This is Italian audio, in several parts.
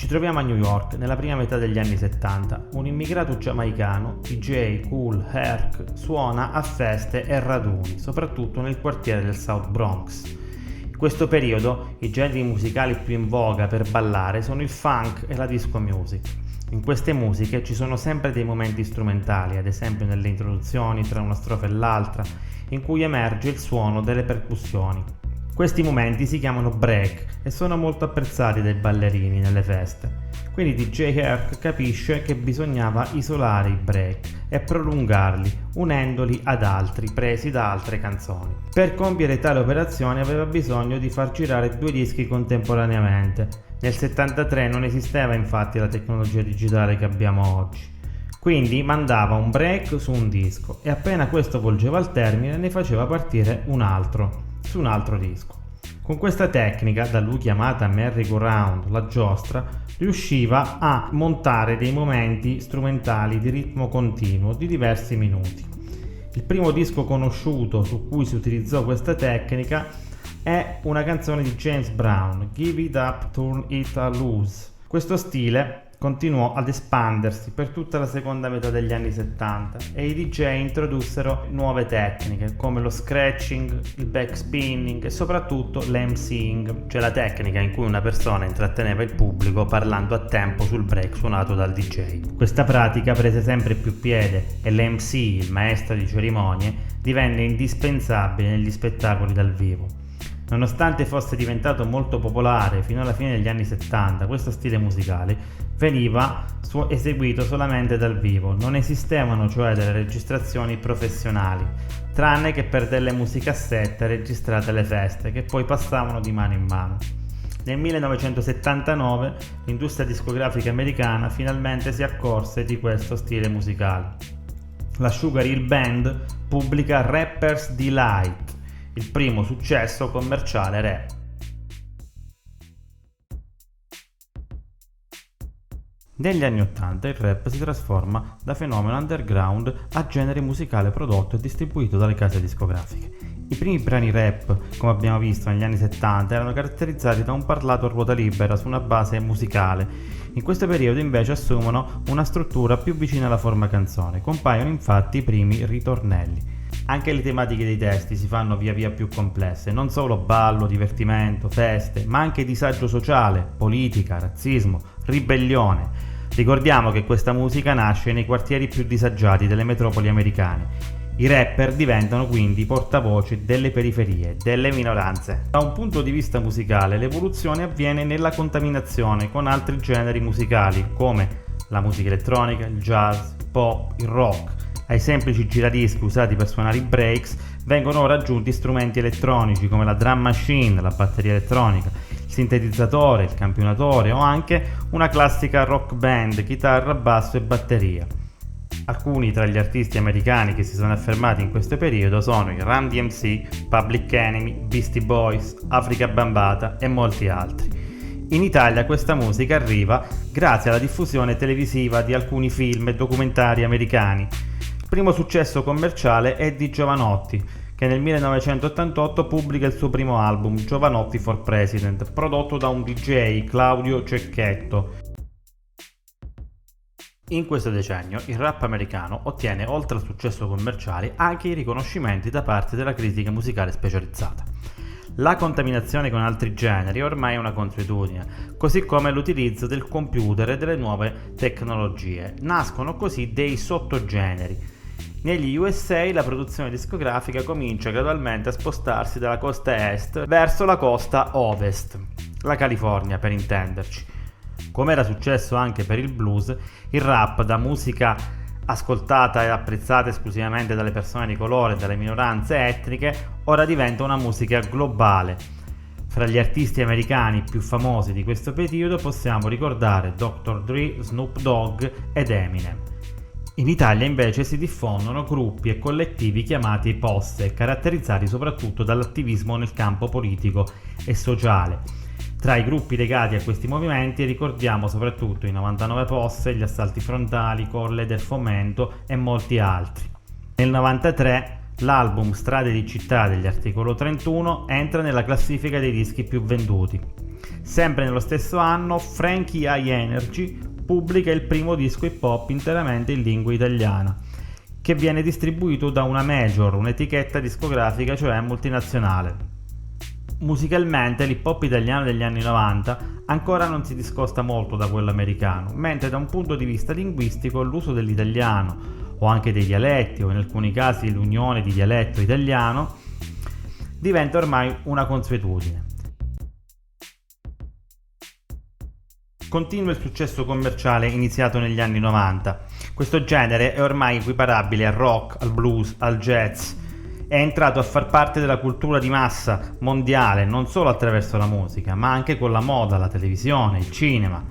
Ci troviamo a New York nella prima metà degli anni 70. Un immigrato giamaicano, DJ Kool Herc, suona a feste e raduni, soprattutto nel quartiere del South Bronx. In questo periodo i generi musicali più in voga per ballare sono il funk e la disco music. In queste musiche ci sono sempre dei momenti strumentali, ad esempio nelle introduzioni tra una strofa e l'altra, in cui emerge il suono delle percussioni. Questi momenti si chiamano break e sono molto apprezzati dai ballerini nelle feste. Quindi DJ Herc capisce che bisognava isolare i break e prolungarli, unendoli ad altri presi da altre canzoni. Per compiere tale operazione aveva bisogno di far girare 2 dischi contemporaneamente. Nel 73 non esisteva infatti la tecnologia digitale che abbiamo oggi. Quindi mandava un break su un disco e appena questo volgeva al termine ne faceva partire un altro su un altro disco. Con questa tecnica, da lui chiamata merry-go-round, la giostra, riusciva a montare dei momenti strumentali di ritmo continuo di diversi minuti. Il primo disco conosciuto su cui si utilizzò questa tecnica è una canzone di James Brown, Give It Up, Turn It a Loose. Questo stile continuò ad espandersi per tutta la seconda metà degli anni 70 e i DJ introdussero nuove tecniche come lo scratching, il backspinning e soprattutto l'MCing, cioè la tecnica in cui una persona intratteneva il pubblico parlando a tempo sul break suonato dal DJ. Questa pratica prese sempre più piede e l'MC, il maestro di cerimonie, divenne indispensabile negli spettacoli dal vivo. Nonostante fosse diventato molto popolare fino alla fine degli anni 70, questo stile musicale veniva eseguito solamente dal vivo, non esistevano cioè delle registrazioni professionali, tranne che per delle musicassette registrate alle feste, che poi passavano di mano in mano. Nel 1979 l'industria discografica americana finalmente si accorse di questo stile musicale. La Sugar Hill Band pubblica Rapper's Delight, il primo successo commerciale rap. Negli anni 80 il rap si trasforma da fenomeno underground a genere musicale prodotto e distribuito dalle case discografiche. I primi brani rap, come abbiamo visto negli anni 70, erano caratterizzati da un parlato a ruota libera su una base musicale. In questo periodo invece assumono una struttura più vicina alla forma canzone, compaiono infatti i primi ritornelli. Anche le tematiche dei testi si fanno via via più complesse, non solo ballo, divertimento, feste, ma anche disagio sociale, politica, razzismo, ribellione. Ricordiamo che questa musica nasce nei quartieri più disagiati delle metropoli americane. I rapper diventano quindi portavoce delle periferie, delle minoranze. Da un punto di vista musicale, l'evoluzione avviene nella contaminazione con altri generi musicali, come la musica elettronica, il jazz, il pop, il rock. Ai semplici giradischi usati per suonare i breaks vengono ora aggiunti strumenti elettronici come la drum machine, la batteria elettronica, il sintetizzatore, il campionatore o anche una classica rock band, chitarra, basso e batteria. Alcuni tra gli artisti americani che si sono affermati in questo periodo sono i Run DMC, Public Enemy, Beastie Boys, Afrika Bambaataa e molti altri. In Italia questa musica arriva grazie alla diffusione televisiva di alcuni film e documentari americani. Il primo successo commerciale è di Jovanotti, che nel 1988 pubblica il suo primo album, Jovanotti for President, prodotto da un DJ, Claudio Cecchetto. In questo decennio il rap americano ottiene, oltre al successo commerciale, anche i riconoscimenti da parte della critica musicale specializzata. La contaminazione con altri generi è ormai una consuetudine, così come l'utilizzo del computer e delle nuove tecnologie. Nascono così dei sottogeneri. Negli USA la produzione discografica comincia gradualmente a spostarsi dalla costa est verso la costa ovest, la California per intenderci. Come era successo anche per il blues, il rap, da musica ascoltata e apprezzata esclusivamente dalle persone di colore e dalle minoranze etniche, ora diventa una musica globale. Fra gli artisti americani più famosi di questo periodo possiamo ricordare Dr. Dre, Snoop Dogg ed Eminem. In Italia invece si diffondono gruppi e collettivi chiamati posse, caratterizzati soprattutto dall'attivismo nel campo politico e sociale. Tra i gruppi legati a questi movimenti ricordiamo soprattutto i 99 Posse, gli Assalti Frontali, Colle del Fomento e molti altri. Nel 93 l'album Strade di città degli Articolo 31 entra nella classifica dei dischi più venduti. Sempre nello stesso anno Frankie High Energy pubblica il primo disco hip hop interamente in lingua italiana, che viene distribuito da una major, un'etichetta discografica cioè multinazionale. Musicalmente l'hip hop italiano degli anni 90 ancora non si discosta molto da quello americano, mentre da un punto di vista linguistico l'uso dell'italiano o anche dei dialetti, o in alcuni casi l'unione di dialetto italiano, diventa ormai una consuetudine. Continua il successo commerciale iniziato negli anni 90. Questo genere è ormai equiparabile al rock, al blues, al jazz. È entrato a far parte della cultura di massa mondiale non solo attraverso la musica, ma anche con la moda, la televisione, il cinema.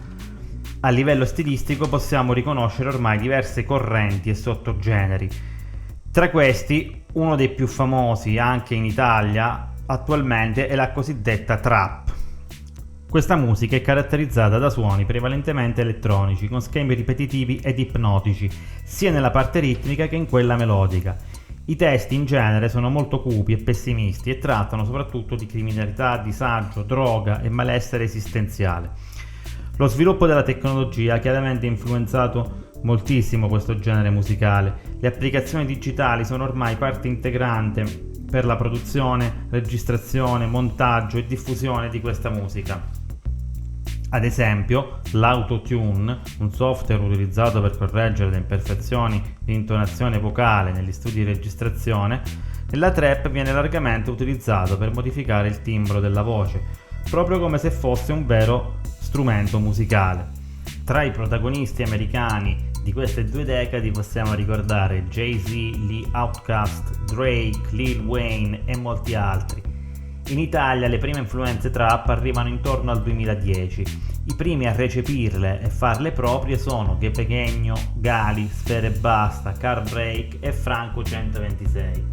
A livello stilistico possiamo riconoscere ormai diverse correnti e sottogeneri. Tra questi, uno dei più famosi anche in Italia attualmente è la cosiddetta trap. Questa musica è caratterizzata da suoni prevalentemente elettronici, con schemi ripetitivi ed ipnotici, sia nella parte ritmica che in quella melodica. I testi in genere sono molto cupi e pessimisti e trattano soprattutto di criminalità, disagio, droga e malessere esistenziale. Lo sviluppo della tecnologia ha chiaramente influenzato moltissimo questo genere musicale. Le applicazioni digitali sono ormai parte integrante per la produzione, registrazione, montaggio e diffusione di questa musica. Ad esempio, l'autotune, un software utilizzato per correggere le imperfezioni di intonazione vocale negli studi di registrazione, nella trap viene largamente utilizzato per modificare il timbro della voce, proprio come se fosse un vero strumento musicale. Tra i protagonisti americani di queste due decadi possiamo ricordare Jay-Z, Lee Outkast, Drake, Lil Wayne e molti altri. In Italia le prime influenze trap arrivano intorno al 2010. I primi a recepirle e farle proprie sono Ghe Pequeno, Gali, Sfera Ebbasta, Car Break e Franco 126.